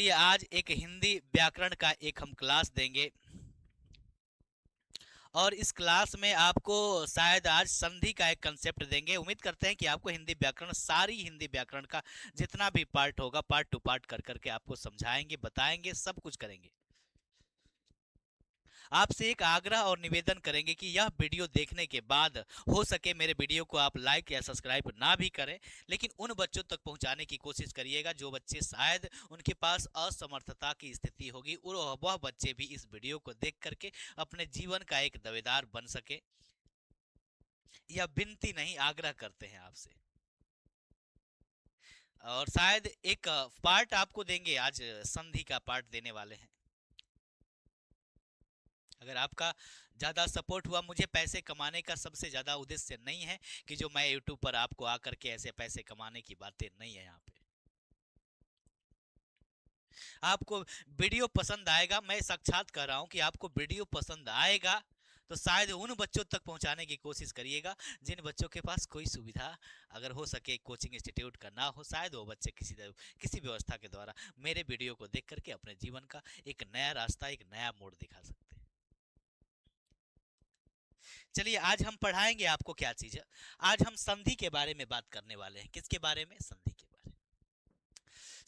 चलिए आज एक हिंदी व्याकरण का एक हम क्लास देंगे और इस क्लास में आपको शायद आज संधि का एक कंसेप्ट देंगे। उम्मीद करते हैं कि आपको हिंदी व्याकरण सारी हिंदी व्याकरण का जितना भी पार्ट होगा पार्ट टू पार्ट कर करके आपको समझाएंगे, बताएंगे, सब कुछ करेंगे। आपसे एक आग्रह और निवेदन करेंगे कि यह वीडियो देखने के बाद हो सके मेरे वीडियो को आप लाइक या सब्सक्राइब ना भी करें, लेकिन उन बच्चों तक पहुंचाने की कोशिश करिएगा जो बच्चे शायद उनके पास असमर्थता की स्थिति होगी और वह बच्चे भी इस वीडियो को देख करके अपने जीवन का एक दावेदार बन सके। यह विनती नहीं, आग्रह करते हैं आपसे। और शायद एक पार्ट आपको देंगे, आज संधि का पार्ट देने वाले हैं। अगर आपका ज़्यादा सपोर्ट हुआ, मुझे पैसे कमाने का सबसे ज़्यादा उद्देश्य नहीं है कि जो मैं यूट्यूब पर आपको आकर के ऐसे पैसे कमाने की बातें नहीं है। यहाँ पे आपको वीडियो पसंद आएगा, मैं साक्षात कह रहा हूँ कि आपको वीडियो पसंद आएगा तो शायद उन बच्चों तक पहुंचाने की कोशिश करिएगा जिन बच्चों के पास कोई सुविधा अगर हो सके कोचिंग इंस्टीट्यूट का ना हो, शायद वो बच्चे किसी व्यवस्था के द्वारा मेरे वीडियो को देख करके अपने जीवन का एक नया रास्ता, एक नया मोड़ दिखा सकते हैं। चलिए आज हम पढ़ाएंगे आपको क्या चीज है। आज हम संधि के बारे में बात करने वाले हैं। किसके बारे में? संधि के बारे में।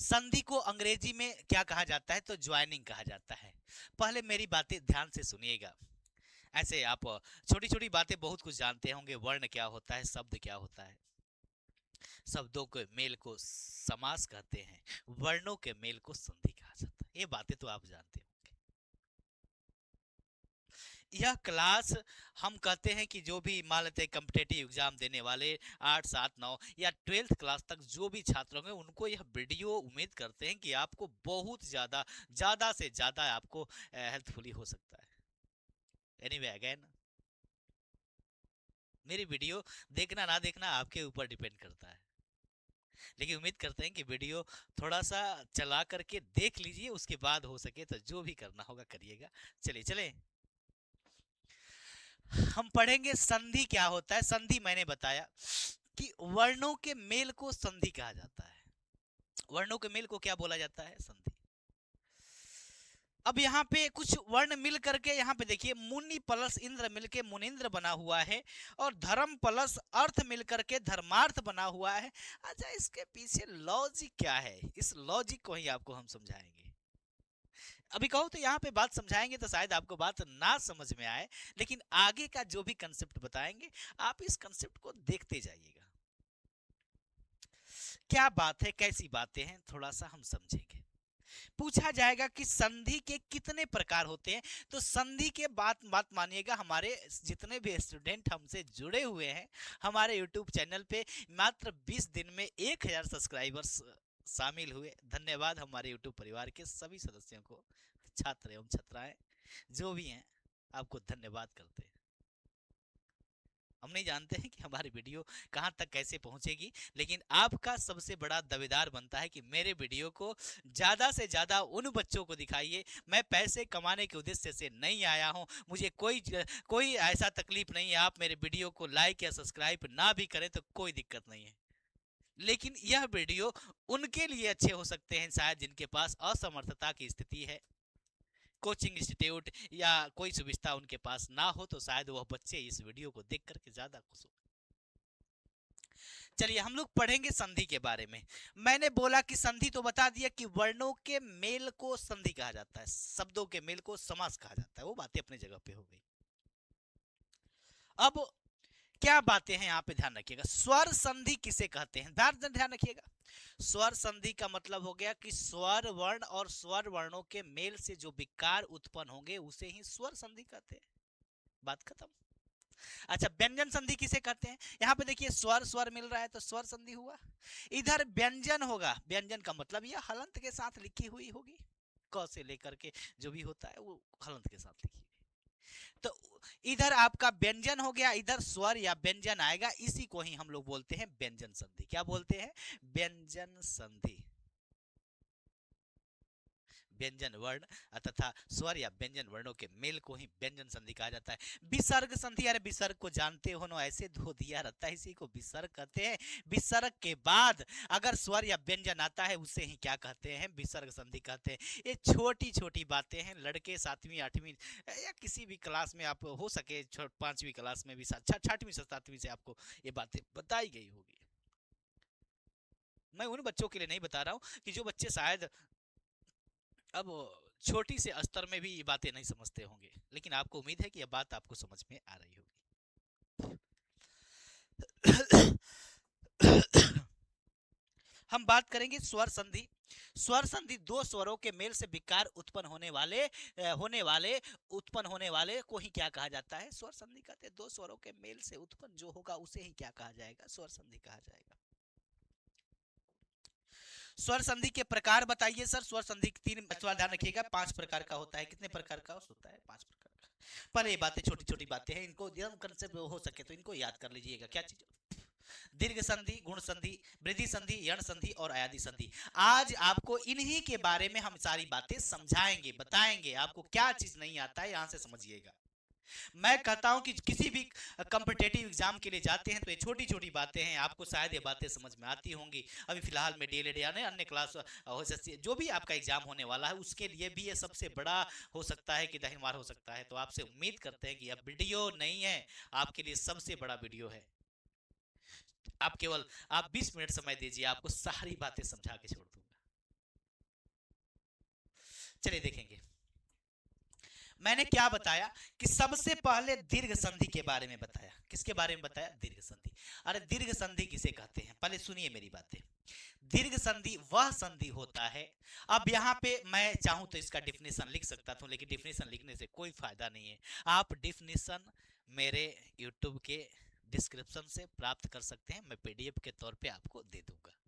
संधि को अंग्रेजी में क्या कहा जाता है? तो ज्वाइनिंग कहा जाता है। पहले मेरी बातें ध्यान से सुनिएगा। ऐसे आप छोटी छोटी बातें बहुत कुछ जानते होंगे। वर्ण क्या होता है, शब्द क्या होता है, शब्दों के मेल को समास कहते हैं, वर्णों के मेल को संधि कहा जाता है। ये बातें तो आप जानते हो। यह क्लास हम कहते हैं कि जो भी मान लेते हैं कम्पिटेटिव एग्जाम देने वाले 8, 7, 9 या 12th क्लास तक जो भी छात्र होंगे उनको यह वीडियो उम्मीद करते हैं कि आपको बहुत ज़्यादा से ज़्यादा आपको हेल्पफुली हो सकता है। एनीवे अगेन, मेरी वीडियो देखना ना देखना आपके ऊपर डिपेंड करता है, लेकिन उम्मीद करते हैं कि वीडियो थोड़ा सा चला करके देख लीजिए, उसके बाद हो सके तो जो भी करना होगा करिएगा। चलिए चले हम पढ़ेंगे संधि क्या होता है। संधि मैंने बताया कि वर्णों के मेल को संधि कहा जाता है। वर्णों के मेल को क्या बोला जाता है? संधि। अब यहाँ पे कुछ वर्ण मिल करके, यहाँ पे देखिए, मुनि प्लस इंद्र मिलके मुनिंद्र बना हुआ है और धर्म प्लस अर्थ मिल करके धर्मार्थ बना हुआ है। अच्छा, इसके पीछे लॉजिक क्या है? इस लॉजिक को ही आपको हम समझाएंगे। अभी कहो तो यहाँ पे बात समझाएंगे तो शायद आपको बात ना समझ में आए, लेकिन आगे का जो भी कंसेप्ट बताएंगे आप इस कंसेप्ट को देखते जाइएगा। क्या बात है, कैसी बातें हैं, थोड़ा सा हम समझेंगे। पूछा जाएगा कि संधि के कितने प्रकार होते हैं, तो संधि के बात बात मानिएगा। हमारे जितने भी स्टूडेंट हमसे जुड़े हुए हैं हमारे यूट्यूब चैनल पे, मात्र 20 दिन में 1000 सब्सक्राइबर्स शामिल हुए। धन्यवाद हमारे यूट्यूब परिवार के सभी सदस्यों को, छात्र एवं छात्राएं जो भी हैं, आपको धन्यवाद करते हैं। हम नहीं जानते हैं कि हमारी वीडियो कहां तक कैसे पहुंचेगी, लेकिन आपका सबसे बड़ा दावेदार बनता है कि मेरे वीडियो को ज़्यादा से ज़्यादा उन बच्चों को दिखाइए। मैं पैसे कमाने के उद्देश्य से नहीं आया हूं, मुझे कोई ऐसा तकलीफ नहीं है। आप मेरे वीडियो को लाइक या सब्सक्राइब ना भी करें तो कोई दिक्कत नहीं है, लेकिन यह वीडियो उनके लिए अच्छे हो सकते हैं शायद जिनके पास असमर्थता की स्थिति है, कोचिंग इंस्टीट्यूट या कोई सुविधा उनके पास ना हो, तो शायद वह बच्चे इस वीडियो को देख करके ज्यादा खुश हो। चलिए हम लोग पढ़ेंगे संधि के बारे में। मैंने बोला कि संधि तो बता दिया कि वर्णों के मेल को संधि कहा जाता है, शब्दों के मेल को समास कहा जाता है। वो बातें अपनी जगह पे हो गई। अब क्या बातें हैं यहाँ पे ध्यान रखिएगा। स्वर संधि किसे कहते हैं? ध्यान रखिएगा। स्वर संधि का मतलब हो गया कि स्वर वर्ण और स्वर वर्णों के मेल से जो विकार उत्पन्न होंगे उसे ही स्वर संधि कहते हैं। बात खत्म। अच्छा, व्यंजन संधि किसे कहते हैं? यहाँ पे देखिए, स्वर स्वर मिल रहा है तो स्वर संधि हुआ। इधर व्यंजन होगा, व्यंजन का मतलब यह हलंत के साथ लिखी हुई होगी, क से लेकर के जो भी होता है वो हलंत के साथ लिखी हुई। तो इधर आपका व्यंजन हो गया, इधर स्वर या व्यंजन आएगा, इसी को ही हम लोग बोलते हैं व्यंजन संधि। क्या बोलते हैं? व्यंजन संधि। व्यंजन वर्ण तथा स्वर या व्यंजन वर्णों के मेल को ही व्यंजन संधि कहा जाता है। विसर्ग संधि, अरे विसर्ग को जानते हो ना, ऐसे धो दिया रहता है, इसी को विसर्ग कहते हैं। विसर्ग के बाद अगर स्वर या व्यंजन आता है उसे ही क्या कहते हैं, विसर्ग संधि कहते हैं। ये छोटी छोटी बातें हैं, लड़के 7वीं 8वीं या किसी भी क्लास में आप हो सके 5वीं क्लास में भी 6वीं से 7वीं से आपको ये बातें बताई गई होगी। मैं उन बच्चों के लिए नहीं बता रहा हूं कि जो बच्चे शायद अब छोटी से स्तर में भी ये बातें नहीं समझते होंगे, लेकिन आपको उम्मीद है कि यह बात आपको समझ में आ रही होगी। हम बात करेंगे स्वर संधि। स्वर संधि दो स्वरों के मेल से विकार उत्पन्न होने वाले को ही क्या कहा जाता है, स्वर संधि कहते हैं। दो स्वरों के मेल से उत्पन्न जो होगा उसे ही क्या कहा जाएगा, स्वर संधि कहा जाएगा। स्वर संधि के प्रकार बताइए सर। स्वर संधि तीन, ध्यान रखिएगा, 5 प्रकार का होता है। कितने प्रकार का होता है, 5 प्रकार का। पर ये बातें छोटी छोटी बातें हैं, इनको कंसेप्ट हो सके तो इनको याद कर लीजिएगा। क्या चीज, दीर्घ संधि, गुण संधि, वृद्धि संधि, यण संधि और अयादि संधि। आज आपको इन्हीं के बारे में हम सारी बातें समझाएंगे, बताएंगे। आपको क्या चीज नहीं आता है यहां से समझिएगा। मैं कहता हूं कि किसी भी कॉम्पिटिटिव एग्जाम के लिए जाते हैं तो ये छोटी छोटी बातें हैं, आपको शायद ये बातें समझ में आती होंगी। अभी फिलहाल में डीएलएड यानी अन्य क्लास जो भी आपका एग्जाम होने वाला है उसके लिए भी ये सबसे बड़ा हो सकता है कि दहिनवार हो सकता है। तो आपसे उम्मीद करते हैं कि यह वीडियो नहीं है, आपके लिए सबसे बड़ा वीडियो है। आप 20 मिनट समय दीजिए, आपको सारी बातें समझा के छोड़ दूंगा। चलिए देखेंगे मैंने क्या बताया कि सबसे पहले दीर्घ संधि के बारे में बताया। किसके बारे में बताया, दीर्घ संधि। अरे दीर्घ संधि किसे कहते हैं, पहले सुनिए मेरी बातें। दीर्घ संधि वह संधि होता है, अब यहाँ पे मैं चाहूं तो इसका डिफिनेशन लिख सकता था, लेकिन डिफिनेशन लिखने से कोई फायदा नहीं है। आप डिफिनेशन मेरे यूट्यूब के डिस्क्रिप्शन से प्राप्त कर सकते हैं, मैं पीडीएफ के तौर पे आपको दे दूंगा।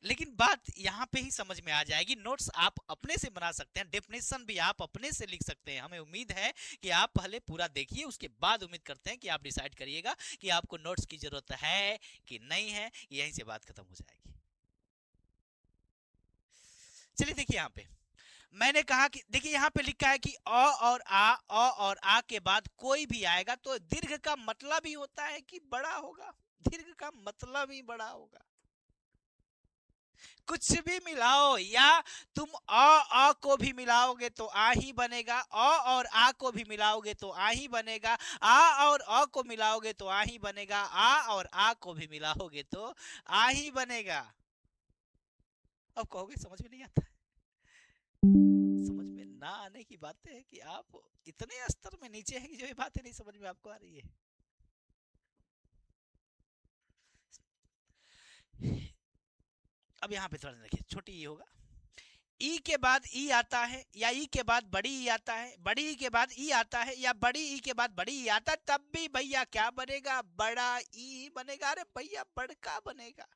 लेकिन बात यहां पे ही समझ में आ जाएगी। नोट्स आप अपने से बना सकते हैं, डेफिनेशन भी आप अपने से लिख सकते हैं। हमें उम्मीद है कि आप पहले पूरा देखिए, उसके बाद उम्मीद करते हैं कि आप डिसाइड करिएगा कि आपको नोट्स की जरूरत है कि नहीं है। यहीं से बात खत्म हो जाएगी। चलिए देखिए यहां पे मैंने कहा कि देखिए यहां पे लिखा है कि अ और आ के बाद कोई भी आएगा तो दीर्घ का मतलब ही होता है कि बड़ा होगा। दीर्घ का मतलब ही बड़ा होगा। कुछ भी मिलाओ, या तुम अ को भी मिलाओगे तो आ ही बनेगा, अ और आ को भी मिलाओगे तो आ ही बनेगा, आ और अ को मिलाओगे तो आ ही बनेगा, आ और आ को भी मिलाओगे तो आ ही बनेगा। अब कहोगे समझ में नहीं आता। समझ में ना आने की बातें है कि आप इतने स्तर में नीचे हैं कि जो ये बातें नहीं समझ में आपको आ रही है। अब यहाँ पे थोड़ा देखिए, छोटी ई होगा, ई के बाद ई आता है, या ई के बाद बड़ी ई आता है, बड़ी ई के बाद ई आता है, या बड़ी ई के बाद बड़ी ई आता है, तब भी भैया क्या बनेगा, बड़ा ई बनेगा। अरे भैया बड़का बनेगा।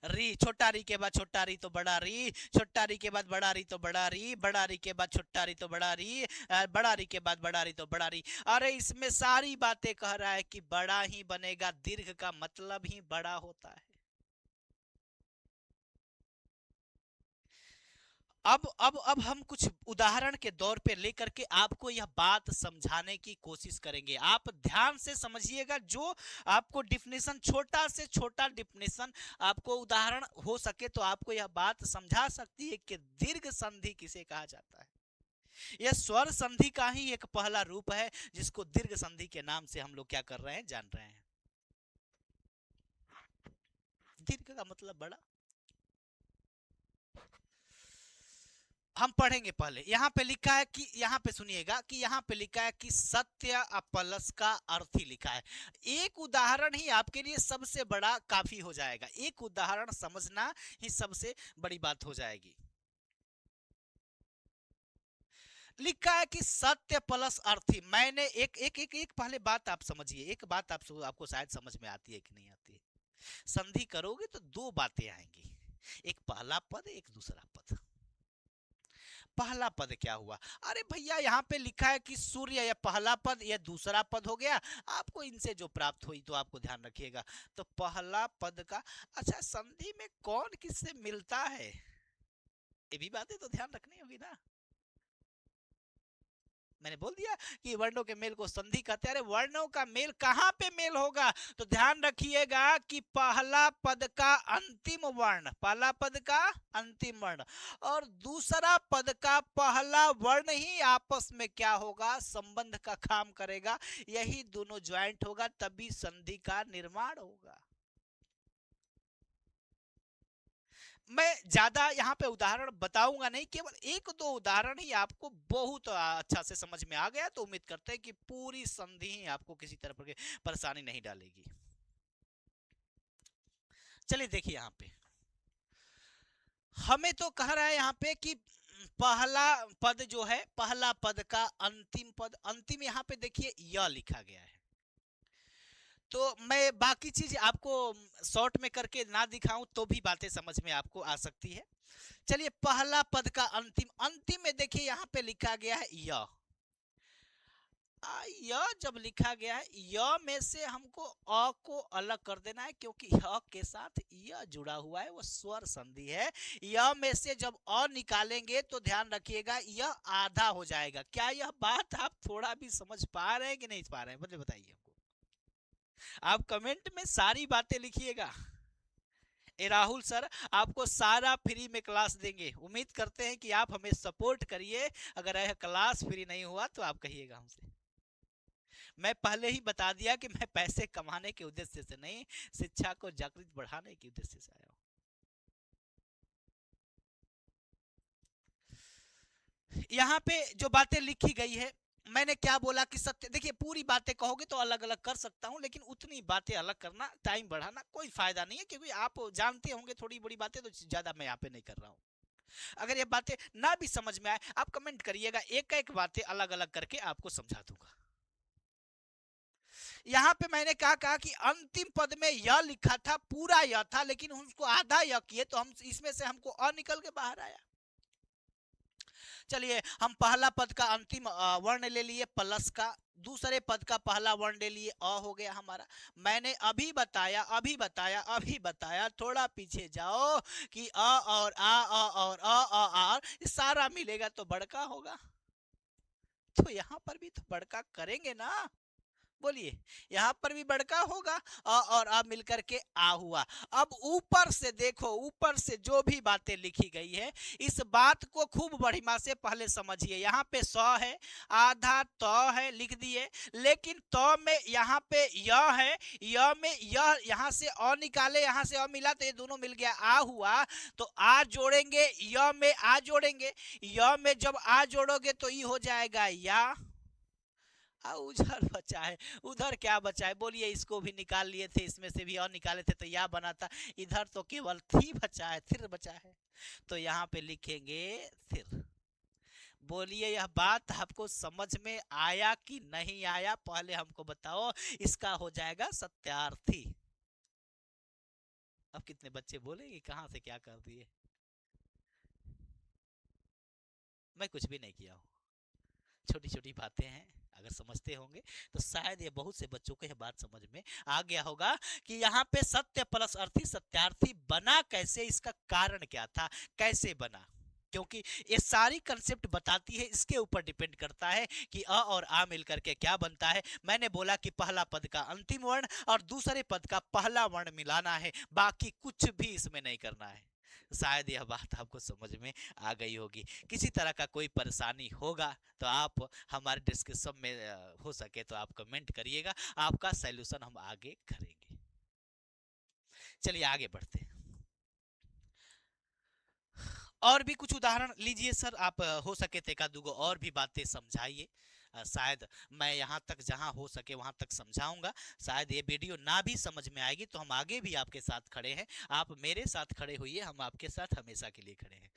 री, छोटा री के बाद छोटा री तो बड़ा री, छोटा री के बाद बड़ा री तो बड़ा री, बड़ा री के बाद छोटा री तो बड़ा री, बड़ा री के बाद बड़ा री तो बड़ा री। अरे इसमें सारी बातें कह रहा है कि बड़ा ही बनेगा, दीर्घ का मतलब ही बड़ा होता है। अब हम कुछ उदाहरण के दौर पे लेकर के आपको यह बात समझाने की कोशिश करेंगे। आप ध्यान से समझिएगा, जो आपको डिफिनेशन, छोटा से छोटा डिफिनेशन आपको उदाहरण हो सके तो आपको यह बात समझा सकती है कि दीर्घ संधि किसे कहा जाता है। यह स्वर संधि का ही एक पहला रूप है, जिसको दीर्घ संधि के नाम से हम लोग क्या कर रहे हैं, जान रहे हैं। दीर्घ का मतलब बड़ा। हम पढ़ेंगे पहले। यहां पे लिखा है कि, यहां पे सुनिएगा कि यहां पे लिखा है कि सत्य प्लस का अर्थ ही लिखा है। एक उदाहरण ही आपके लिए सबसे बड़ा काफी हो जाएगा। एक उदाहरण समझना ही सबसे बड़ी बात हो जाएगी। लिखा है कि सत्य प्लस अर्थी। मैंने एक एक एक एक पहले बात आप समझिए, एक बात आपको शायद समझ में आती है कि नहीं आती है। संधि करोगे तो दो बातें आएंगी, एक पहला पद, एक दूसरा पद। पहला पद क्या हुआ? अरे भैया यहाँ पे लिखा है कि सूर्य, या पहला पद या दूसरा पद हो गया। आपको इनसे जो प्राप्त हुई तो आपको ध्यान रखिएगा। तो पहला पद का, अच्छा संधि में कौन किससे मिलता है, ये भी बातें तो ध्यान रखनी होगी ना। मैंने बोल दिया कि वर्णों के मेल को संधि कहते हैं। अरे वर्णों का मेल कहां पे मेल होगा? तो ध्यान रखिएगा कि पहला पद का अंतिम वर्ण, पहला पद का अंतिम वर्ण और दूसरा पद का पहला वर्ण ही आपस में क्या होगा, संबंध का काम करेगा। यही दोनों ज्वाइंट होगा, तभी संधि का निर्माण होगा। मैं ज्यादा यहाँ पे उदाहरण बताऊंगा नहीं, केवल एक दो उदाहरण ही आपको बहुत अच्छा से समझ में आ गया तो उम्मीद करते हैं कि पूरी संधि ही आपको किसी तरह की परेशानी नहीं डालेगी। चलिए देखिए यहाँ पे हमें तो कह रहा है यहाँ पे कि पहला पद जो है, पहला पद का अंतिम पद, अंतिम यहाँ पे देखिए य लिखा गया है। तो मैं बाकी चीज आपको शॉर्ट में करके ना दिखाऊं तो भी बातें समझ में आपको आ सकती है। चलिए पहला पद का अंतिम, अंतिम में देखिए यहाँ पे लिखा गया है य। य जब लिखा गया है, य में से हमको अ को अलग कर देना है, क्योंकि य के साथ य जुड़ा हुआ है, वो स्वर संधि है। य में से जब अ निकालेंगे तो ध्यान रखिएगा यह आधा हो जाएगा। क्या यह बात आप थोड़ा भी समझ पा रहे हैं कि नहीं पा रहे हैं, मतलब बताइए हमको। आप कमेंट में सारी बातें लिखिएगा। ए राहुल सर आपको सारा फ्री में क्लास देंगे, उम्मीद करते हैं कि आप हमें सपोर्ट करिए। अगर यह क्लास फ्री नहीं हुआ तो आप कहिएगा हमसे। मैं पहले ही बता दिया कि मैं पैसे कमाने के उद्देश्य से नहीं, शिक्षा को जागृत बढ़ाने के उद्देश्य से आया हूं। यहाँ पे जो बातें लिखी गई है, मैंने क्या बोला कि सत्य, देखिए पूरी बातें कहोगे तो अलग अलग कर सकता हूं, लेकिन उतनी बातें अलग करना, टाइम बढ़ाना कोई फायदा नहीं है, क्योंकि आप जानते होंगे थोड़ी बड़ी बातें, तो ज्यादा मैं यहाँ पे नहीं कर रहा हूँ। अगर ये बातें ना भी समझ में आए आप कमेंट करिएगा, एक एक बातें अलग अलग करके आपको समझा दूंगा। यहाँ पे मैंने कहा कि अंतिम पद में यह लिखा था, पूरा यह था, लेकिन उसको आधा यह किए तो हम इसमें से हमको अ निकल के बाहर आया। चलिए हम पहला पद का अंतिम वर्ण ले लिए प्लस का, दूसरे पद का पहला वर्ण ले लिए अ हो गया हमारा। मैंने अभी बताया, थोड़ा पीछे जाओ कि अ और आ और सारा मिलेगा तो बड़का होगा। तो यहां पर भी तो बड़का करेंगे ना, बोलिए। यहां पर भी बड़का होगा, अ और आ मिलकर के आ हुआ। अब ऊपर से देखो, ऊपर से जो भी बातें लिखी गई है, इस बात को खूब बढ़िया से पहले समझिए। यहाँ पे स है, आधा त है, लिख दिए, लेकिन त में यहाँ पे य है, य में यह, यहाँ से अ निकाले, यहाँ से अ मिला तो ये दोनों मिल गया, आ हुआ। तो आ जोड़ेंगे, य में आ जोड़ेंगे, य में जब आ जोड़ोगे तो ई हो जाएगा या। उधर बचा है, उधर क्या बचा है बोलिए। इसको भी निकाल लिए थे, इसमें से भी और निकाले थे तो या बना था। इधर तो केवल थी बचा है, थिर बचा है, तो यहाँ पे लिखेंगे थिर। बोलिए यह बात आपको समझ में आया कि नहीं आया, पहले हमको बताओ। इसका हो जाएगा सत्यार्थी। अब कितने बच्चे बोलेंगे कहां से क्या कर दिए। मैं कुछ भी नहीं किया हूं, छोटी छोटी बातें हैं, अगर समझते होंगे तो शायद ये बहुत से बच्चों को यह बात समझ में आ गया होगा कि यहाँ पे सत्य प्लस अर्थी सत्यार्थी बना कैसे, इसका कारण क्या था, कैसे बना। क्योंकि ये सारी कंसेप्ट बताती है, इसके ऊपर डिपेंड करता है कि अ और आ मिलकर के क्या बनता है। मैंने बोला कि पहला पद का अंतिम वर्ण और दूसरे पद का पहला वर्ण मिलाना है, बाकी कुछ भी इसमें नहीं करना है। शायद यह बात आपको समझ में आ गई होगी। किसी तरह का कोई परेशानी होगा तो आप हमारे डिस्क्रिप्शन में हो सके तो आप कमेंट करिएगा, आपका सॉल्यूशन हम आगे करेंगे। चलिए आगे बढ़ते हैं। और भी कुछ उदाहरण लीजिए सर आप, हो सके तो एका दूगो और भी बातें समझाइए। शायद मैं यहाँ तक जहाँ हो सके वहां तक समझाऊंगा। शायद ये वीडियो ना भी समझ में आएगी तो हम आगे भी आपके साथ खड़े हैं, आप मेरे साथ खड़े होइए, हम आपके साथ हमेशा के लिए खड़े हैं।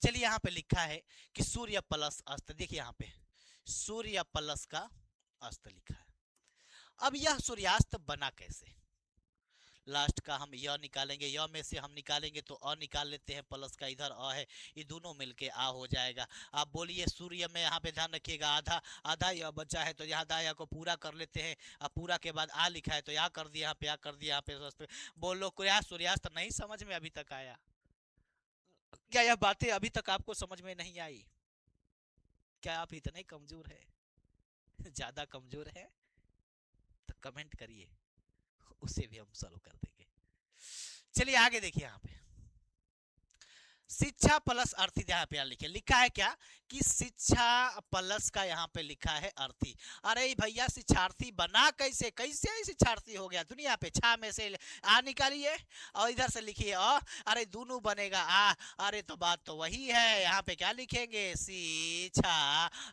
चलिए यहाँ पे लिखा है कि सूर्य प्लस अस्त, देखिए यहाँ पे सूर्य प्लस का अस्त लिखा है। अब यह सूर्यास्त बना कैसे, लास्ट का हम य निकालेंगे, य में से हम निकालेंगे तो अ निकाल लेते हैं, प्लस का इधर अ है, ये दोनों मिलके आ हो जाएगा। आप बोलिए सूर्य में, यहाँ पे ध्यान रखिएगा, आधा आधा य बचा है तो यहाँ आधा य को पूरा कर लेते हैं। अब पूरा के बाद आ लिखा है तो यहाँ कर दिया, यहाँ पे आ कर दिया, यहाँ पे बोलो क्या सूर्यास्त नहीं समझ में अभी तक आया? क्या यह बातें अभी तक आपको समझ में नहीं आई? क्या आप इतने कमजोर है? ज्यादा कमजोर है तो कमेंट करिए, उसे भी हम सॉल्व कर देंगे। चलिए आगे देखिए, यहाँ पे शिक्षा प्लस अर्थी, यहाँ पे लिखे लिखा है क्या कि शिक्षा प्लस का यहाँ पे लिखा है अर्थी। अरे भैया शिक्षार्थी बना कैसे, कैसे शिक्षार्थी हो गया? दुनिया पे छा में से आ निकालिए और इधर से लिखिए अ, अरे दोनों बनेगा आ। अरे तो बात तो वही है, यहाँ पे क्या लिखेंगे शिक्षा,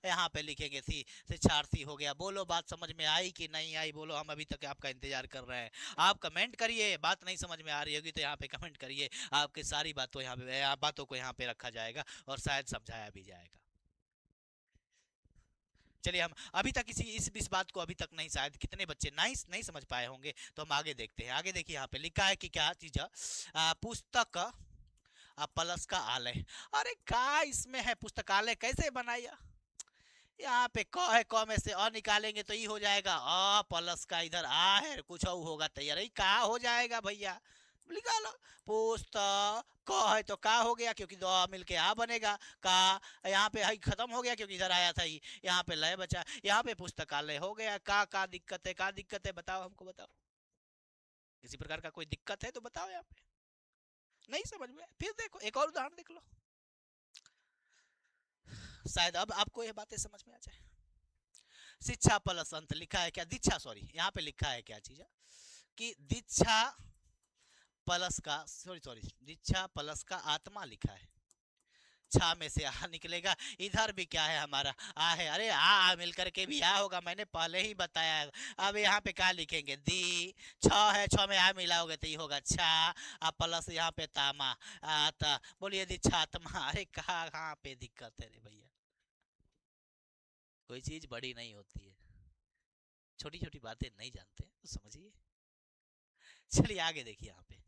यहाँ पे लिखेंगे सी, शिक्षार्थी हो गया। बोलो बात समझ में आई कि नहीं आई? बोलो, हम अभी तक आपका इंतजार कर रहे हैं। आप कमेंट करिए, बात नहीं समझ में आ रही होगी तो यहाँ पे कमेंट करिए, आपकी सारी बातों यहाँ पे बातों को यहाँ पे रखा जाएगा और शायद समझाया भी जाएगा। चलिए हम अभी तक इस बात को अभी तक नहीं, शायद कितने बच्चे नहीं नहीं समझ पाए होंगे, तो हम आगे देखते हैं। आगे देखिए, यहाँ पे लिखा है कि क्या चीज, पुस्तक प्लस का आलय। अरे का इसमें है पुस्तकालय कैसे बनाया? यहाँ पे क है, क में से अ निकालेंगे तो ये हो जाएगा अ, प्लस का इधर आ है, कुछ और होगा तैयार ही का हो जाएगा भैया, निकालो। पुस्तक क है तो का हो गया, क्योंकि दो मिलके आ बनेगा का। यहाँ पे हई खत्म हो गया क्योंकि इधर आया था ही, यहाँ पे लय बचा, यहाँ पे पुस्तकालय हो गया। का दिक्कत है, का दिक्कत है बताओ, हमको बताओ। किसी प्रकार का कोई दिक्कत है तो बताओ। यहाँ पे नहीं समझ में, फिर देखो एक और उदाहरण देख लो, शायद अब आपको ये बातें समझ में आ जाए। शिक्षा प्लस अंत लिखा है क्या, दीक्षा, सॉरी यहाँ पे लिखा है क्या चीज कि दीक्षा प्लस का, सॉरी सॉरी, दीक्षा प्लस का आत्मा लिखा है। छा में से आ निकलेगा, इधर भी क्या है हमारा आ है। अरे आ मिलकर के भी आ होगा, मैंने पहले ही बताया है। अब यहाँ पे क्या लिखेंगे, दी छ है, छ में आ मिलाओगे तो ये होगा छा, प्लस यहाँ पे तामा आता। बोलिए दीक्षात्मा। अरे कहाँ पे दिक्कत है रे भैया? कोई चीज बड़ी नहीं होती है, छोटी छोटी बातें नहीं जानते तो समझिए। चलिए आगे देखिए, यहाँ पे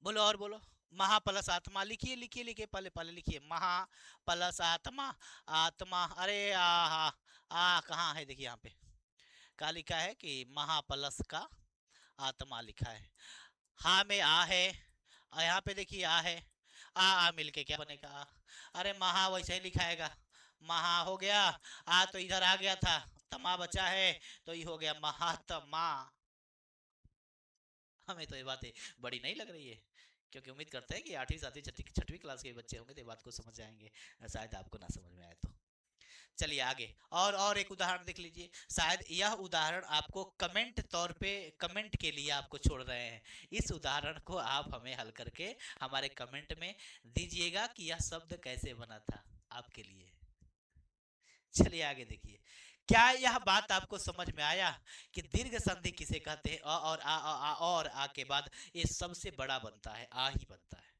बोलो और बोलो। महा प्लस आत्मा लिखिए लिखिए लिखिए, पहले पहले लिखिए महा प्लस आत्मा, आत्मा। अरे आ कहाँ है? देखिए यहाँ पे क्या लिखा है कि महा प्लस का आत्मा लिखा है। हा में आ है, यहाँ पे देखिए आ है, आ मिलके क्या बनेगा आ। अरे महा वैसे ही लिखाएगा, महा हो गया, आ तो इधर आ गया था, तमा बचा है तो ये हो गया महात्मा। हमें तो ये बातें बड़ी नहीं लग रही है, क्योंकि उम्मीद करते हैं कि 8वीं 7वीं छठवीं क्लास के बच्चे होंगे तो ये बात को समझ जाएंगे, शायद आपको ना समझ में आए तो। चलिए आगे, और एक उदाहरण देख लीजिए। शायद यह उदाहरण आपको कमेंट तौर पे, कमेंट के लिए आपको छोड़ रहे हैं। इस उदाहरण को आप हमें हल करके हमारे कमेंट में दीजिएगा कि यह शब्द कैसे बना था, आपके लिए। चलिए आगे देखिए, क्या यह बात आपको समझ में आया कि दीर्घ संधि किसे कहते हैं? अ और आ और आ के बाद ये सबसे बड़ा बनता है, आ ही बनता है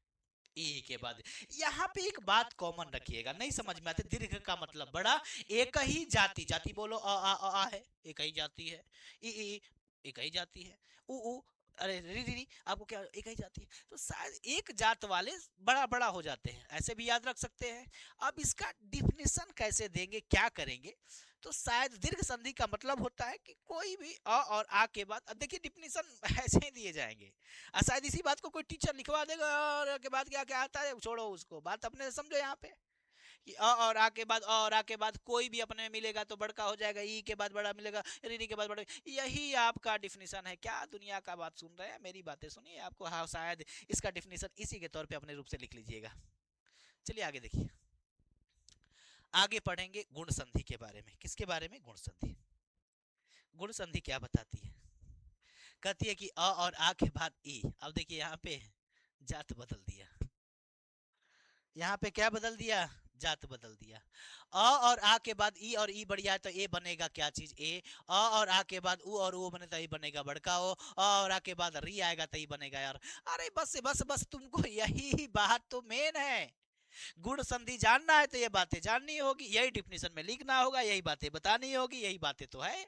ई के बाद। यहाँ पे एक बात कॉमन रखिएगा, नहीं समझ में आते, दीर्घ का मतलब बड़ा, एक ही जाति, जाति बोलो आ है, एक ही जाति है। ई एक ही जाति है। उ अरे री री री, आपको क्या एक ही जाति है, तो शायद एक जात वाले बड़ा बड़ा हो जाते हैं, ऐसे भी याद रख सकते हैं। अब इसका डिफिनेशन कैसे देंगे, क्या करेंगे? तो शायद दीर्घ संधि का मतलब होता है कि कोई भी अ और आ के बाद, अब देखिए डिफिनेशन ऐसे ही दिए जाएंगे, शायद इसी बात को कोई टीचर लिखवा देगा और के बाद क्या क्या आता है, छोड़ो उसको, बात अपने से समझो। यहाँ पे कि अ और आ के बाद, अ और आ के बाद कोई भी अपने में मिलेगा तो बड़का हो जाएगा, ई के बाद बड़ा मिलेगा, री के बाद बड़ा, यही आपका डिफिनेशन है। क्या दुनिया का बात सुन रहे हैं, मेरी बातें सुनिए, आपको हाँ शायद इसका डिफिनेशन इसी के तौर पे अपने रूप से लिख लीजिएगा। चलिए आगे देखिए, आगे पढ़ेंगे गुण संधि के बारे में। किसके बारे में? गुण संधि। गुण संधि क्या बताती है? कहती है कि अ और आ के बाद ई। अब देखिए यहाँ पे जात बदल दिया, यहाँ पे क्या बदल दिया? जात बदल दिया। अ और आ के बाद ई और ई बढ़िया है तो ए बनेगा क्या चीज? ए। अ और आ के बाद उ और उ बने तो ई बनेगा बड़का ओ। अ और आ के बाद री आएगा तो ई बनेगा यार। अरे बस बस बस, तुमको यही बात तो मेन है। गुण संधि जानना है तो ये बातें जाननी होगी, यही डिफिनेशन में लिखना होगा, यही बातें बतानी होगी, यही बातें तो है।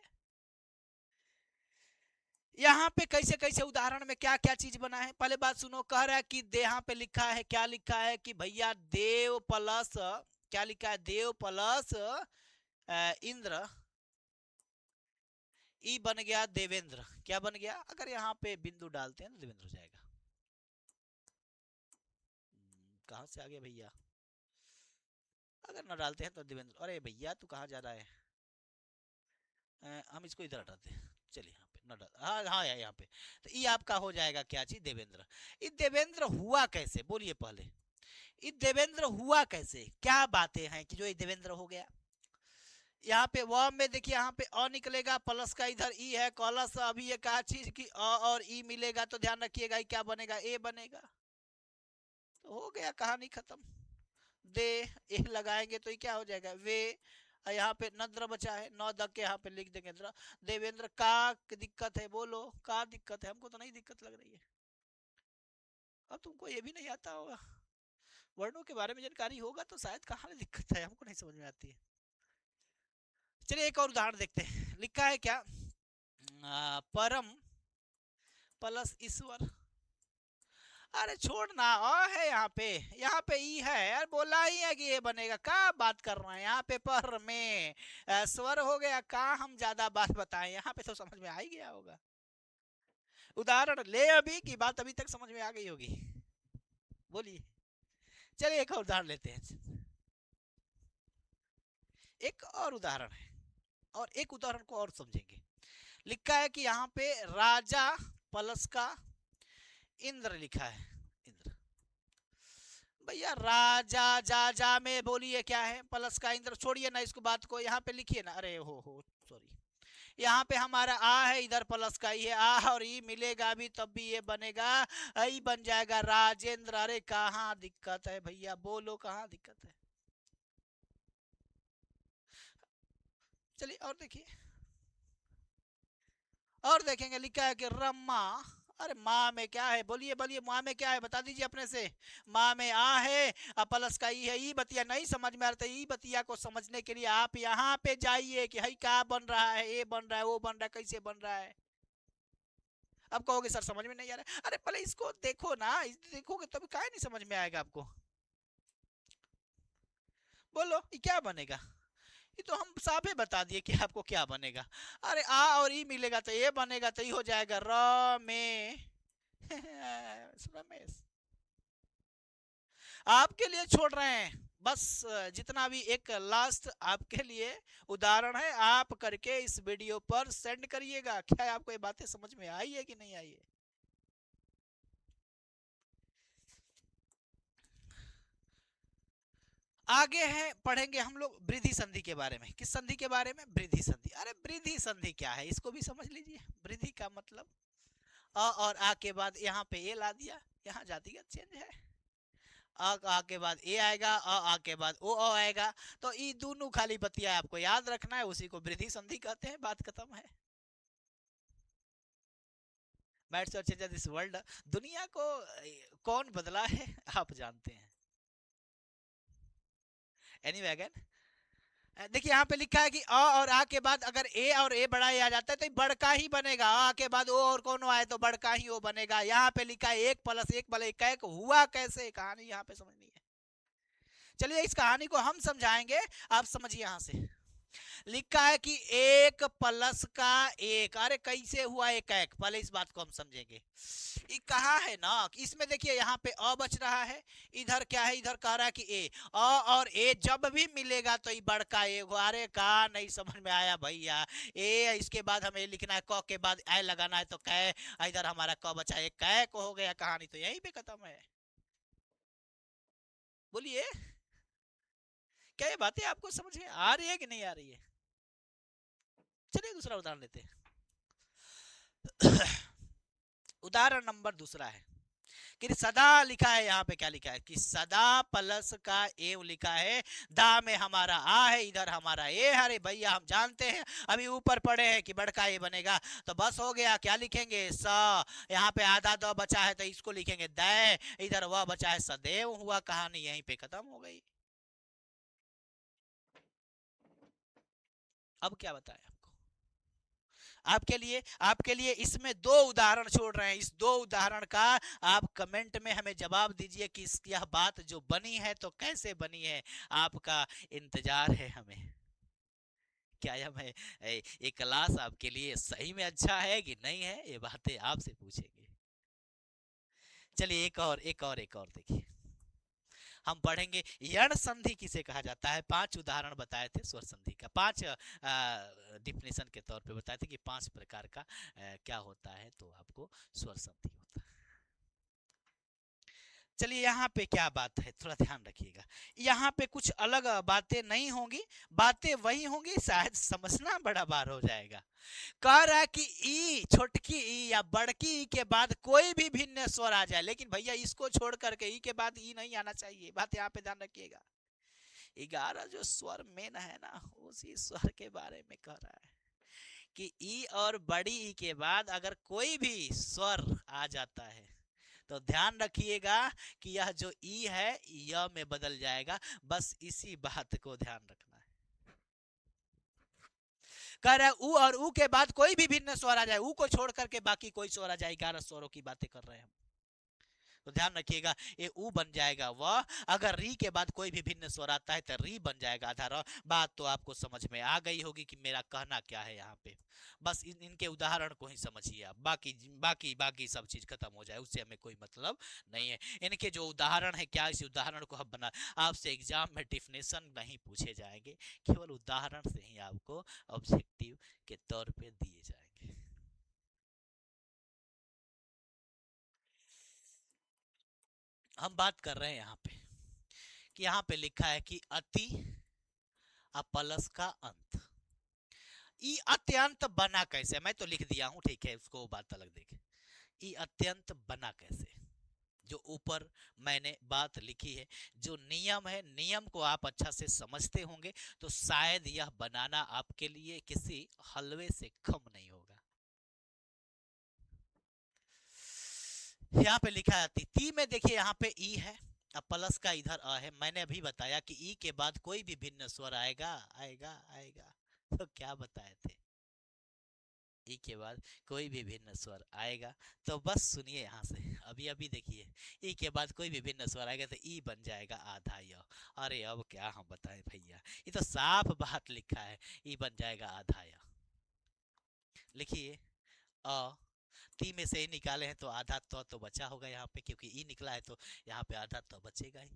यहाँ पे कैसे कैसे उदाहरण में क्या क्या चीज बना है, पहले बात सुनो। कह रहा है कि यहाँ पे लिखा है, क्या लिखा है कि भैया देव प्लस, क्या लिखा है, देव प्लस इंद्र, ई बन गया देवेंद्र। क्या बन गया, अगर यहाँ पे बिंदु डालते हैं तो देवेंद्र हो जाएगा। कहां से आ गया भैया, अगर न डालते हैं तो देवेंद्र। अरे भैया तू कहाँ जा रहा है, हम इसको इधर हटाते हैं। चलिए यहाँ पे न डाल, हाँ हाँ यहाँ पे। तो ये आपका हो जाएगा क्या चीज, देवेंद्र। ये देवेंद्र हुआ कैसे, बोलिए पहले, ये देवेंद्र हुआ कैसे, क्या बातें हैं कि जो ये देवेंद्र हो गया। यहाँ पे व में देखिए, यहाँ पे अ निकलेगा, प्लस का इधर ई है, कॉलस अभी ये कहा चीज कि अ और ई मिलेगा, तो ध्यान रखिएगा क्या बनेगा, ए बनेगा। तो हो गया, कहानी खत्म। दे ए लगाएंगे तो ये क्या हो जाएगा, वे। यहाँ पे नद्र बचा है, नौ द के यहाँ पे लिख देंगे द्र। देवेंद्र का दिक्कत है, बोलो का दिक्कत है, हमको तो नहीं दिक्कत लग रही है। अब तुमको ये भी नहीं आता होगा, वर्णों के बारे में जानकारी होगा तो शायद कहाँ दिक्कत है, हमको नहीं समझ में आती है। चलिए एक और उदाहरण देखते हैं, लिखा है क्या, परम प्लस ईश्वर। अरे छोड़ना, अ है यहाँ पे, यहाँ पे ई है यार, बोला ही है कि ये बनेगा, क्या बात कर रहे हैं यहाँ पे, पर में स्वर हो गया, कहाँ हम ज्यादा बात बताएं, यहाँ पे तो समझ में आ ही गया होगा। उदाहरण ले अभी की बात अभी तक समझ में आ गई होगी, बोलिए। चलिए एक और उदाहरण लेते हैं, एक और उदाहरण है, और एक उदाहरण को और समझेंगे। लिखा है कि यहाँ पे राजा प्लस का इंद्र लिखा है, इंद्र। भैया राजा जा जा में बोलिए क्या है, प्लस का इंद्र, छोड़िए ना इसको, बात को यहाँ पे लिखिए ना, अरे हो सॉरी। यहाँ पे हमारा आ है, इधर प्लस का ई है, आ और ई मिलेगा भी तब भी ये बनेगा, ई बन जाएगा राजेंद्र। अरे कहाँ दिक्कत है भैया, बोलो कहाँ दिक्कत है। चलिए और देखिए, और देखेंगे, लिखा है कि रमा। अरे माँ में क्या है, बोलिए बोलिए, माँ में क्या है, बता दीजिए अपने से। माँ में आ है, प्लस का ई है, ई बतिया नहीं समझ में आ रहा, ई बतिया को समझने के लिए आप यहाँ पे जाइए कि हई क्या बन रहा है, ए बन रहा है, वो बन रहा है, कैसे बन रहा है। अब कहोगे सर समझ में नहीं आ रहा है, अरे पहले इसको देखो ना, देखोगे तभी क्या नहीं समझ में आएगा आपको। बोलो ये क्या बनेगा, ये तो हम साफे बता दिए कि आपको क्या बनेगा। अरे आ और ई मिलेगा तो ये बनेगा, तो ये हो जाएगा र में रमेश। आपके लिए छोड़ रहे हैं बस, जितना भी एक लास्ट आपके लिए उदाहरण है, आप करके इस वीडियो पर सेंड करिएगा। क्या आपको ये बातें समझ में आई है कि नहीं आई है। आगे है, पढ़ेंगे हम लोग वृद्धि संधि के बारे में। किस संधि के बारे में, वृद्धि संधि। अरे वृद्धि संधि क्या है, इसको भी समझ लीजिए। वृद्धि का मतलब अ और आ के बाद यहाँ पे ए ला दिया, यहाँ जातिगत चेंज है। आ के बाद ए आएगा, आ के बाद ओ आएगा, तो ये दोनों खाली बतिया आपको याद रखना है, उसी को वृद्धि संधि कहते हैं, बात खत्म है। मैट्स और चेंजेस दिस वर्ल्ड, दुनिया को कौन बदला है आप जानते हैं। एनीवे अगेन, देखिए यहाँ पे लिखा है कि अ और आ के बाद अगर ए और ए बड़ा ए आ जाता है तो बड़का ही बनेगा, आ के बाद ओ और कौन आए तो बड़का ही ओ बनेगा। यहाँ पे लिखा है एक प्लस एक भले एक हुआ कैसे, कहानी यहाँ पे समझनी है। चलिए इस कहानी को हम समझाएंगे, आप समझिए। यहाँ से लिखा है कि एक प्लस का एक, अरे कैसे हुआ एक एक, पहले इस बात को हम समझेंगे। ये कहा है ना कि इसमें देखिए यहाँ पे अ बच रहा है, इधर क्या है, इधर कह रहा है कि ए, अ और ए जब भी मिलेगा तो ये बड़का ए होगा। अरे कहा नहीं समझ में आया भैया, ए इसके बाद हमें लिखना है, क के बाद ए लगाना है तो कै, इधर हमारा क बचा है, कै को हो गया, कहानी तो यहीं पे खत्म है। बोलिए क्या ये बातें आपको समझ में आ रही है कि नहीं आ रही है। चलिए दूसरा उदाहरण लेते हैं। उदाहरण नंबर दूसरा है कि सदा लिखा है, यहाँ पे क्या लिखा है कि सदा प्लस का एव लिखा है, दा में हमारा आ है, इधर हमारा ए। अरे भैया हम जानते हैं, अभी ऊपर पढ़े हैं कि बड़का ए बनेगा, तो बस हो गया। क्या लिखेंगे, स, यहाँ पे आधा द बचा है तो इसको लिखेंगे दै, इधर वह बचा है सदैव हुआ, कहानी यहीं पे खत्म हो गई। अब क्या बताएं आपको, आपके लिए इसमें दो उदाहरण छोड़ रहे हैं। इस दो उदाहरण का आप कमेंट में हमें जवाब दीजिए कि यह बात जो बनी है तो कैसे बनी है। आपका इंतजार है हमें। क्या यह मैं ये क्लास आपके लिए सही में अच्छा है कि नहीं है, ये बातें आपसे पूछेंगे। चलिए एक और देखिए। हम पढ़ेंगे यण संधि किसे कहा जाता है। 5 उदाहरण बताए थे स्वर संधि का, 5 डिफिनेशन के तौर पे बताए थे कि 5 प्रकार का क्या होता है, तो आपको स्वर संधि होता है। चलिए यहाँ पे क्या बात है थोड़ा ध्यान रखिएगा। यहाँ पे कुछ अलग बातें नहीं होंगी, बातें वही होंगी, शायद समझना बड़ा बार हो जाएगा। कह रहा है कि ई, छोटकी ई या बड़की ई के बाद कोई भी भिन्न स्वर आ जाए, लेकिन भैया इसको छोड़ करके ई के बाद ई नहीं आना चाहिए। बात यहाँ पे ध्यान रखिएगा। 11 जो स्वर मेन है ना, उसी स्वर के बारे में कह रहा है कि ई और बड़ी ई के बाद अगर कोई भी स्वर आ जाता है तो ध्यान रखिएगा कि यह जो ई है य में बदल जाएगा। बस इसी बात को ध्यान रखना है। कह रहा है ऊ और ऊ के बाद कोई भी भिन्न स्वर आ जाए, ऊ को छोड़ करके बाकी कोई स्वर आ जाए। 11 स्वरों की बातें कर रहे हैं हम, तो ध्यान रखिएगा। ये ऊ बन जाएगा वह, अगर री के बाद कोई भी भिन्न स्वर आता है तो री बन जाएगा आधा र। बात तो आपको समझ में आ गई होगी कि मेरा कहना क्या है यहाँ पे। बस इनके उदाहरण को ही समझिए आप, बाकी बाकी बाकी सब चीज खत्म हो जाए, उससे हमें कोई मतलब नहीं है। इनके जो उदाहरण है, क्या इस उदाहरण को हम बना, आपसे एग्जाम में डिफिनेशन नहीं पूछे जाएंगे, केवल उदाहरण से ही आपको ऑब्जेक्टिव के तौर पे दिए जाएंगे। हम बात कर रहे हैं यहाँ पे कि यहाँ पे लिखा है कि अति प्लस का अंत। ई अत्यंत बना कैसे, मैं तो लिख दिया हूं, ठीक है, उसको बात अलग देखे। ई अत्यंत बना कैसे, जो ऊपर मैंने बात लिखी है, जो नियम है, नियम को आप अच्छा से समझते होंगे तो शायद यह बनाना आपके लिए किसी हलवे से कम नहीं होगा। यहाँ पे लिखा है ती में देखिए, यहाँ पे ई है, अब प्लस का इधर अ है। मैंने अभी बताया कि ई के बाद कोई भी भिन्न स्वर आएगा आएगा आएगा, तो क्या बताए थे, ई के बाद कोई भी भिन्न स्वर आएगा। तो बस सुनिए यहाँ से, अभी अभी देखिए, ई के बाद कोई भी भिन्न स्वर आएगा तो ई बन जाएगा आधा य। अरे अब क्या हम बताएं भैया, ये तो साफ बात लिखा है, ई बन जाएगा आधा य। लिखिए अ, ती में से ही निकाले हैं तो आधा तो बचा होगा यहाँ पे, क्योंकि ई निकला है तो यहाँ पे आधा तो बचेगा ही।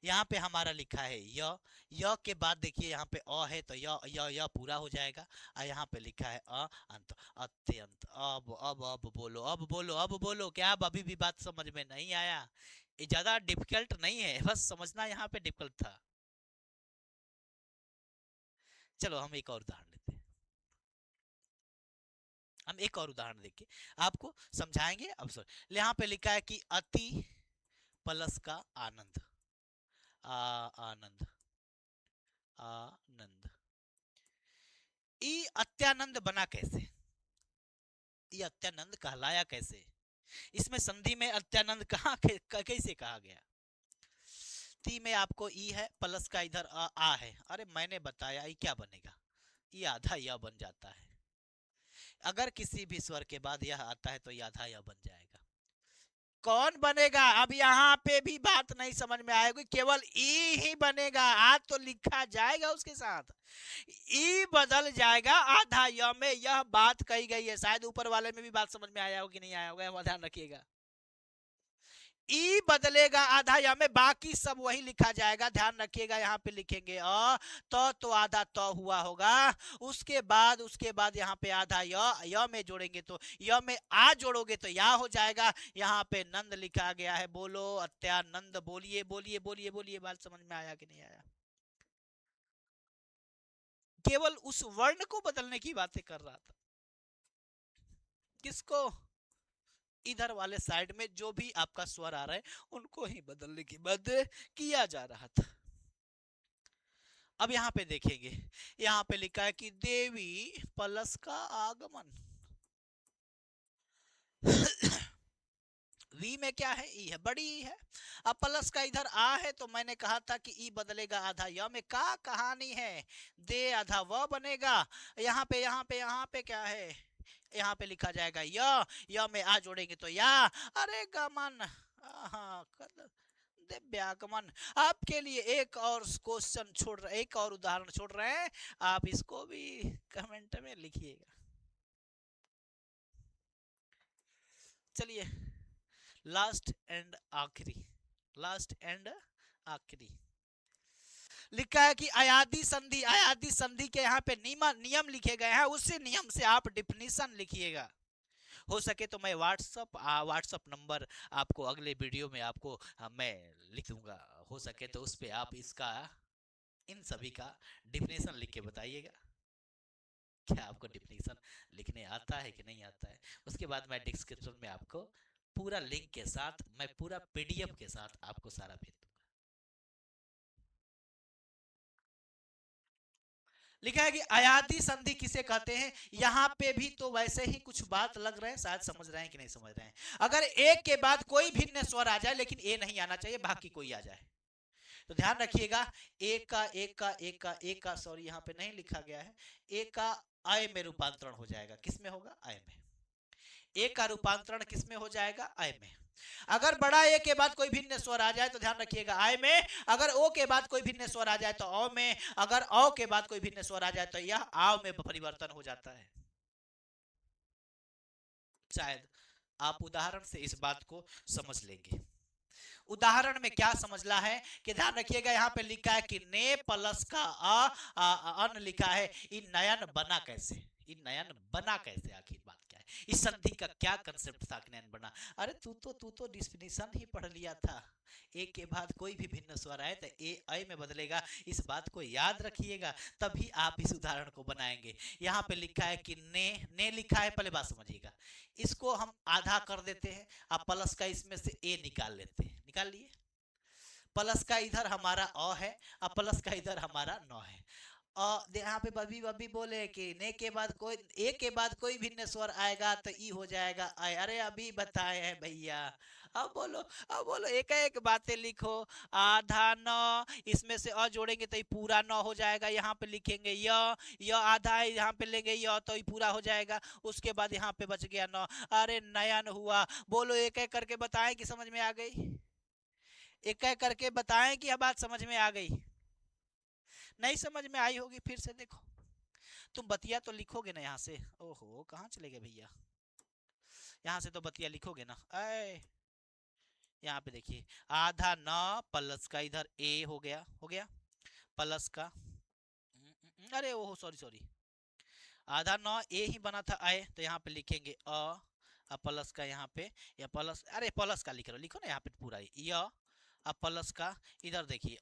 यहाँ पे हमारा लिखा है य के बाद देखिए यहाँ पे अ है तो य पूरा हो जाएगा। और यहाँ पे लिखा है अंत, अत्यंत। अब बोलो, अब बोलो, अब बोलो, क्या अब अभी भी बात समझ में नहीं आया? ये ज्यादा डिफिकल्ट नहीं है, बस समझना यहाँ पे डिफिकल्ट था। चलो हम एक और उदाहरण लेते हैं। हम एक और उदाहरण देख के आपको समझाएंगे। अब सर यहाँ पे लिखा है कि अति प्लस का आनंद, आनंद, आनंद। ई अत्यानंद बना कैसे, ये अत्यानंद कहलाया कैसे? इसमें संधि में अत्यानंद कहाँ कैसे कहा गया? ती में आपको ई है, प्लस का इधर आ है। अरे मैंने बताया ई क्या बनेगा, ये आधा यह बन जाता है। अगर किसी भी स्वर के बाद यह आता है तो ये आधा यह बन जाएगा। कौन बनेगा? अब यहाँ पे भी बात नहीं समझ में आएगी, केवल ई ही बनेगा। आज तो लिखा जाएगा उसके साथ, ई बदल जाएगा आधा य में, यह बात कही गई है। शायद ऊपर वाले में भी बात समझ में आया हो कि नहीं आया होगा, ध्यान रखिएगा। ई बदलेगा आधा य में, बाकी सब वही लिखा जाएगा। ध्यान रखिएगा, यहाँ पे लिखेंगे तो आधा तो हुआ होगा। उसके बाद यहाँ पे आधा य में जोड़ेंगे तो य में आ जोड़ोगे तो या हो जाएगा। यहाँ पे नंद लिखा गया है, बोलो अत्यानंद, बोलिए बोलिए बोलिए बोलिए। बात समझ में आया कि नहीं आया? केवल उस वर्ण को बदलने की बातें कर रहा था। किसको? इधर वाले साइड में जो भी आपका स्वर आ रहा है उनको ही बदलने की बात किया जा रहा था। अब यहाँ पे देखेंगे, यहाँ पे लिखा है कि देवी प्लस का आगमन। वी में क्या है, ई है, बड़ी ई है। अब प्लस का इधर आ है तो मैंने कहा था कि ई बदलेगा आधा य में, का कहानी है, दे आधा व बनेगा। यहाँ पे क्या है, यहाँ पे लिखा जाएगा य में आ जोड़ेंगे तो या। अरे गमन, हाँ दिव्यागमन। आपके लिए एक और क्वेश्चन छोड़ रहे, एक और उदाहरण छोड़ रहे हैं, आप इसको भी कमेंट में लिखिएगा। चलिए लास्ट एंड आखिरी, लास्ट एंड आखिरी लिखा है कि अयादी संधि, अयादी संधि के यहाँ पे नियम लिखे गए हैं, उसी नियम से आप डिफिनीशन लिखिएगा। हो सके तो मैं व्हाट्सअप नंबर आपको अगले वीडियो में आपको मैं लिख दूंगा, हो सके तो उस पे आप इसका इन सभी का डिफिनेशन लिख के बताइएगा। क्या आपको डिफिनेशन लिखने आता है कि नहीं आता है। उसके बाद मैं डिस्क्रिप्शन में आपको पूरा लिंक के साथ, मैं पूरा पीडीएफ के साथ आपको सारा भेज दूंगा। लिखा है कि अयादी संधि किसे कहते हैं, यहाँ पे भी तो वैसे ही कुछ बात लग रहा है, शायद समझ रहे हैं कि नहीं समझ रहे हैं। अगर एक के बाद कोई भिन्न स्वर आ जाए, लेकिन ए नहीं आना चाहिए, बाकी कोई आ जाए तो ध्यान रखिएगा, एक का सॉरी यहाँ पे नहीं लिखा गया है, एक का आय में रूपांतरण हो जाएगा, किस में होगा, आय में। एक का रूपांतरण किस में हो जाएगा, आय में। अगर बड़ा ए के बाद कोई भिन्न स्वर आ जाए तो ध्यान रखिएगा आय में, अगर ओ के बाद कोई भिन्न स्वर आ जाए तो औ में, अगर औ के बाद कोई भिन्न स्वर आ जाए तो यह आव में परिवर्तन हो जाता है। शायद आप उदाहरण से इस बात को समझ लेंगे। उदाहरण में क्या समझना है कि ध्यान रखिएगा, यहाँ पे लिखा है कि ने प्लस का अन लिखा है, इन नयन बना कैसे, इन नयन बना कैसे, आखिर बात क्या है, इस संधि का क्या कंसेप्ट था कि नयन बना। अरे तू तो डिफिनीशन ही पढ़ लिया था, एक के बाद कोई भी भिन्न स्वर आए तो ए ऐ में बदलेगा, इस बात को याद रखिएगा, तभी आप इस उदाहरण को बनाएंगे। यहाँ पे लिखा है कि ने लिखा है, पहले बात समझिएगा, इसको हम आधा कर देते हैं, आप प्लस का इसमें से ए निकाल लेते हैं, निकाल लिए, प्लस का इधर हमारा अ है, अब प्लस का इधर हमारा न है। यहाँ पे बबी बबी बोले कि ने के बाद कोई, ए के बाद कोई भिन्न स्वर आएगा तो ई हो जाएगा आय। अरे अभी बताए हैं भैया, अब बोलो एक एक बातें लिखो। आधा न, इसमें से अ जोड़ेंगे तो ये पूरा न हो जाएगा, यहाँ पे लिखेंगे य आधा है, यहाँ पे लेंगे य तो ये पूरा हो जाएगा, उसके बाद यहाँ पे बच गया न। अरे नयन हुआ, बोलो एक एक करके बताएं कि समझ में आ गई, एक एक करके बताएं कि यह बात समझ में आ गई। नहीं समझ में आई होगी फिर से देखो, तुम बतिया तो लिखोगे ना यहाँ से, ओहो कहाँ चले गए भैया, यहाँ से तो बतिया लिखोगे ना। अय यहाँ पे देखिए, आधा न प्लस का इधर ए हो गया, हो गया प्लस का, अरे ओहो सॉरी सॉरी, आधा न ए ही बना था आए, तो यहाँ पे लिखेंगे प्लस का यहाँ पे, या प्लस, अरे प्लस का लिख लो, लिखो ना यहाँ पे पूरा य, अब प्लस का इधर देखिए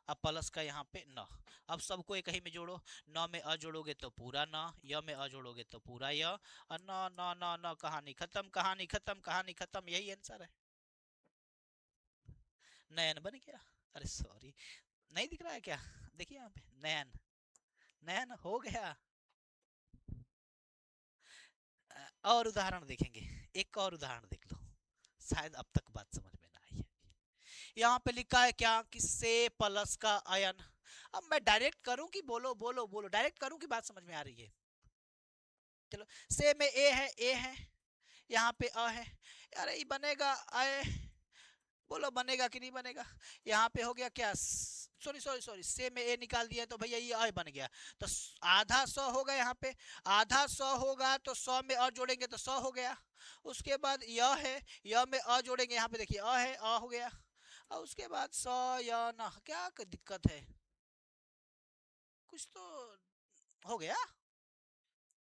अब प्लस का यहाँ पे न, अब सबको एक ही में जोड़ो, न में अ जोड़ोगे तो पूरा न, य में अ जोड़ोगे तो पूरा य, और न न न न, कहानी खत्म, कहानी खत्म, कहानी खत्म, यही आंसर है, नयन बन गया। अरे सॉरी, नहीं दिख रहा है क्या, देखिए यहाँ पे नयन, नयन हो गया। और उदाहरण देखेंगे, एक और उदाहरण देख लो, शायद अब तक बात समझ में ना आई है। यहाँ पे लिखा है क्या कि से प्लस का आयन, अब मैं डायरेक्ट करूं कि बोलो बोलो बोलो, डायरेक्ट करूं कि बात समझ में आ रही है। चलो, से में ए है, यहाँ पे अ है, अरे ये बनेगा आए, बोलो बनेगा कि नहीं बनेगा। यहाँ पे हो गया क्या, सॉरी सॉरी सॉरी, से में ए निकाल दिया तो भैया ये आय बन गया, तो आधा 100 होगा, यहाँ पे आधा 100 होगा तो 100 में अ जोड़ेंगे तो 100 हो गया, उसके बाद य है, य में अ जोड़ेंगे, यहाँ पे देखिए अ है, अ हो गया, और उसके बाद 100 य न, क्या दिक्कत है, कुछ तो हो गया,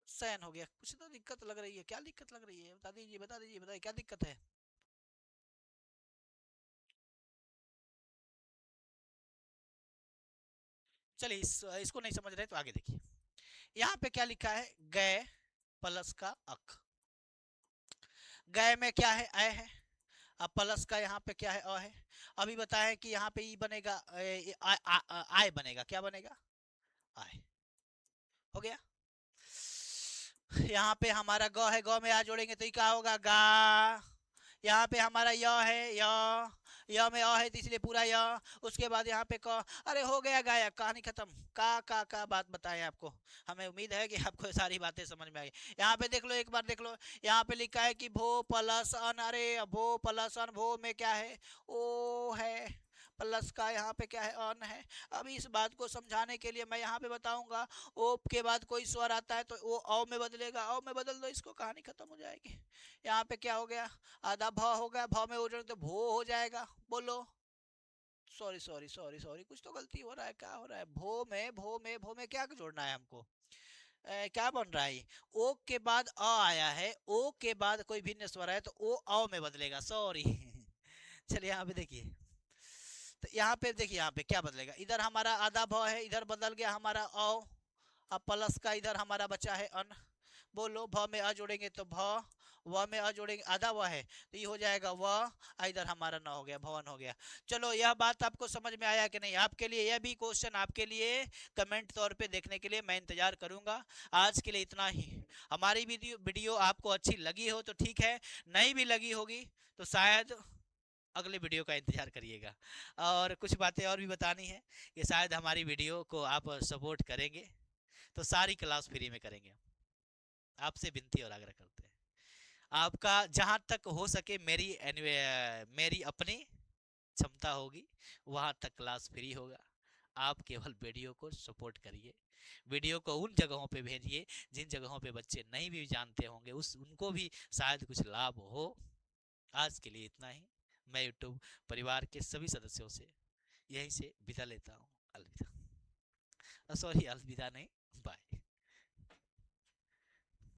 सैन हो गया, कुछ तो दिक्कत लग रही है, क्या दिक्कत लग रही है, बता दीजिए बता दीजिए, बताइए क्या दिक्कत है। चलिए इसको नहीं समझ रहे तो आगे देखिए, यहाँ पे क्या लिखा है, गए प्लस का अक, गए में क्या है, अय है, अब प्लस का यहाँ पे क्या है, अ है। अभी बताएं कि यहाँ पे ई बनेगा, आय बनेगा, क्या बनेगा, आय, हो गया। यहाँ पे हमारा ग है, ग में आ जोड़ेंगे तो ये क्या होगा, गा, यहाँ पे हमारा य है, य में अ है तो इसलिए पूरा य। उसके बाद यहाँ पे क। अरे हो गया गायक, कहानी खत्म। का बात बताएं आपको। हमें उम्मीद है कि आपको सारी बातें समझ में आई। यहाँ पे देख लो, एक बार देख लो, यहाँ पे लिखा है कि भो प्लस अन। अरे भो प्लस अन, भो में क्या है, ओ है, प्लस का यहाँ पे क्या है, अन है। अब इस बात को समझाने के लिए मैं यहाँ पे बताऊंगा, ओ के बाद कोई स्वर आता है तो वो औ में बदलेगा, औ में बदल दो इसको, कहानी खत्म हो जाएगी। यहाँ पे क्या हो गया, आधा भ हो गया, भ में उजड़ तो भो हो जाएगा। बोलो, सॉरी सॉरी सॉरी सॉरी, कुछ तो गलती हो रहा है, क्या हो रहा है, भो में क्या जोड़ना है हमको, क्या बन रहा है, ओ के बाद अ आया है, ओ के बाद कोई भिन्न स्वर है तो ओ औ में बदलेगा, सॉरी। चलिए यहाँ पे देखिए, तो यहाँ पे देखिए, यहाँ पे क्या बदलेगा, इधर हमारा आधा भ है, इधर बदल गया हमारा औ। अब प्लस का इधर हमारा बचा है अन। बोलो, भ में अ जोड़ेंगे तो भ, व में अ जोड़ेंगे, आधा व है तो ये हो जाएगा व, इधर हमारा न हो गया, भवन हो गया। चलो, यह बात आपको समझ में आया कि नहीं? आपके लिए यह भी क्वेश्चन, आपके लिए कमेंट तौर पे देखने के लिए मैं इंतजार करूंगा। आज के लिए इतना ही। हमारी वीडियो आपको अच्छी लगी हो तो ठीक है, नहीं भी लगी होगी तो शायद अगले वीडियो का इंतजार करिएगा। और कुछ बातें और भी बतानी है कि शायद हमारी वीडियो को आप सपोर्ट करेंगे तो सारी क्लास फ्री में करेंगे। आपसे विनती और आग्रह करते हैं, आपका जहां तक हो सके, मेरी अपनी क्षमता होगी वहां तक क्लास फ्री होगा। आप केवल वीडियो को सपोर्ट करिए, वीडियो को उन जगहों पे भेजिए जिन जगहों पे बच्चे नहीं भी जानते होंगे, उस उनको भी शायद कुछ लाभ हो। आज के लिए इतना ही। मैं यूट्यूब परिवार के सभी सदस्यों से यहीं से विदा लेता हूँ। अलविदा, सॉरी अलविदा नहीं,